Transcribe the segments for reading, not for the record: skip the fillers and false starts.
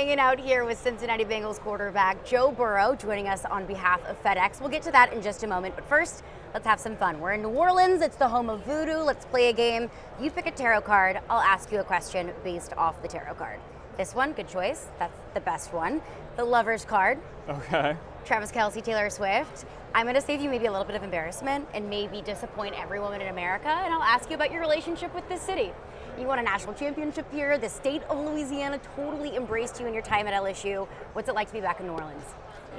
hanging out here with Cincinnati Bengals quarterback Joe Burrow, joining us on behalf of FedEx. We'll get to that in just a moment, but first, let's have some fun. We're in New Orleans, it's the home of voodoo. Let's play a game. You pick a tarot card, I'll ask you a question based off the tarot card. This one, good choice, that's the best one. The Lover's card. Okay. Travis Kelce, Taylor Swift. I'm gonna save you maybe a little bit of embarrassment and maybe disappoint every woman in America, and I'll ask you about your relationship with this city. You won a national championship here. The state of Louisiana totally embraced you in your time at LSU. What's it like to be back in New Orleans?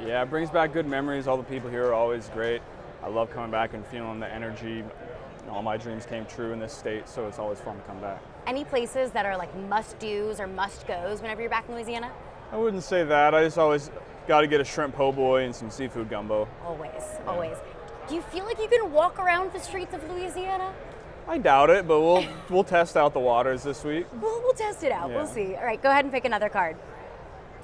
Yeah, it brings back good memories. All the people here are always great. I love coming back and feeling the energy. All my dreams came true in this state, so it's always fun to come back. Any places that are like must-dos or must-goes whenever you're back in Louisiana? I wouldn't say that. I just always got to get a shrimp po' boy and some seafood gumbo. Always, always. Do you feel like you can walk around the streets of Louisiana? I doubt it, but we'll test out the waters this week. We'll test it out. Yeah. We'll see. All right, go ahead and pick another card.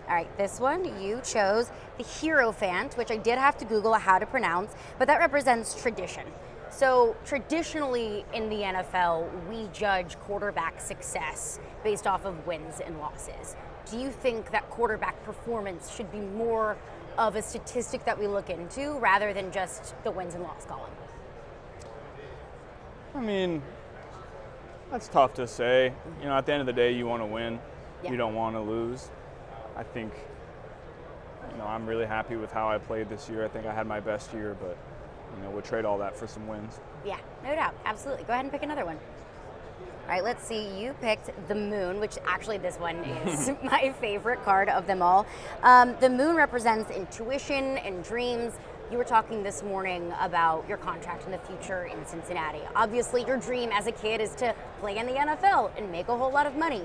All right, this one, you chose the Hierophant, which I did have to Google how to pronounce, but that represents tradition. So traditionally in the NFL, we judge quarterback success based off of wins and losses. Do you think that quarterback performance should be more of a statistic that we look into rather than just the wins and loss column? I mean, that's tough to say. You know, at the end of the day, you want to win. Yeah. You don't want to lose. I think, you know, I'm really happy with how I played this year. I think I had my best year, but, you know, we'll trade all that for some wins. Yeah, no doubt. Absolutely. Go ahead and pick another one. All right, let's see. You picked the Moon, which actually this one is my favorite card of them all. The Moon represents intuition and dreams. You were talking this morning about your contract in the future in Cincinnati. Obviously, your dream as a kid is to play in the NFL and make a whole lot of money.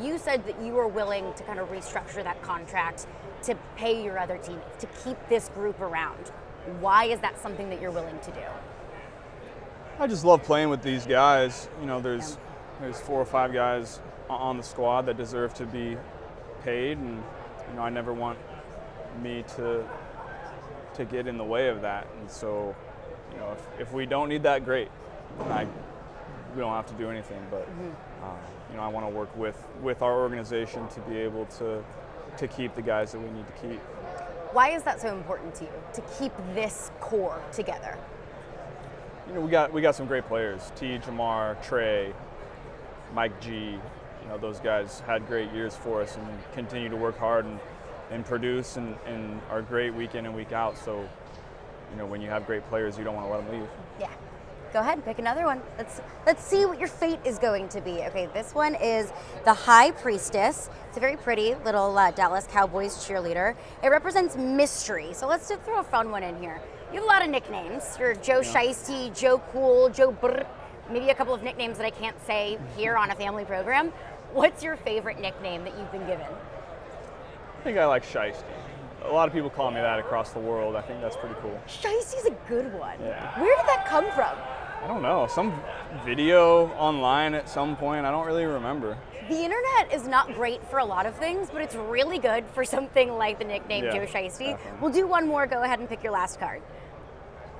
You said that you were willing to kind of restructure that contract to pay your other teammates, to keep this group around. Why is that something that you're willing to do? I just love playing with these guys. You know, there's 4 or 5 guys on the squad that deserve to be paid, and you know, I never want me to get in the way of that. And so, you know, if we don't need that, great. We don't have to do anything, but you know, I want to work with our organization to be able to keep the guys that we need to keep. Why is that so important to you, to keep this core together? You know, we got some great players. T, Jamar, Trey, Mike G. You know, those guys had great years for us and continue to work hard and produce and are great week in and week out. So, you know, when you have great players, you don't want to let them leave. Yeah. Go ahead and pick another one. Let's see what your fate is going to be. Okay, this one is the High Priestess. It's a very pretty little Dallas Cowboys cheerleader. It represents mystery. So let's just throw a fun one in here. You have a lot of nicknames. You're Joe Shiesty, Joe Cool, Joe Brr, maybe a couple of nicknames that I can't say here on a family program. What's your favorite nickname that you've been given? I think I like Shiesty. A lot of people call me that across the world. I think that's pretty cool. Shiesty's a good one. Yeah. Where did that come from? I don't know. Some video online at some point. I don't really remember. The internet is not great for a lot of things, but it's really good for something like the nickname Joe Shiesty. Definitely. We'll do one more. Go ahead and pick your last card.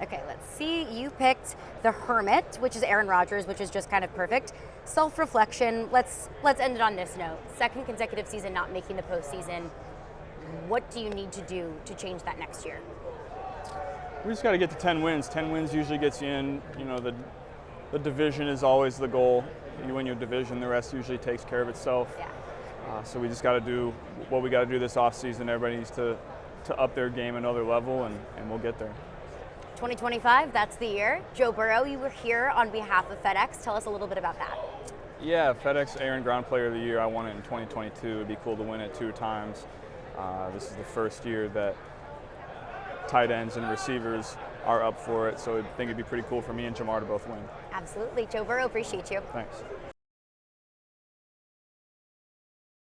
Okay, let's see. You picked the Hermit, which is Aaron Rodgers, which is just kind of perfect. Self-reflection. Let's end it on this note. Second consecutive season not making the postseason. What do you need to do to change that next year? We just got to get to 10 wins. 10 wins usually gets you in. You know, the division is always the goal. You win your division, the rest usually takes care of itself. Yeah. So we just got to do what we got to do this offseason. Everybody needs to up their game another level, and we'll get there. 2025, that's the year. Joe Burrow, you were here on behalf of FedEx. Tell us a little bit about that. Yeah, FedEx Air and Ground Player of the Year. I won it in 2022. It'd be cool to win it 2 times. This is the first year that tight ends and receivers are up for it, so I think it'd be pretty cool for me and Jamar to both win. Absolutely. Joe Burrow, appreciate you. Thanks.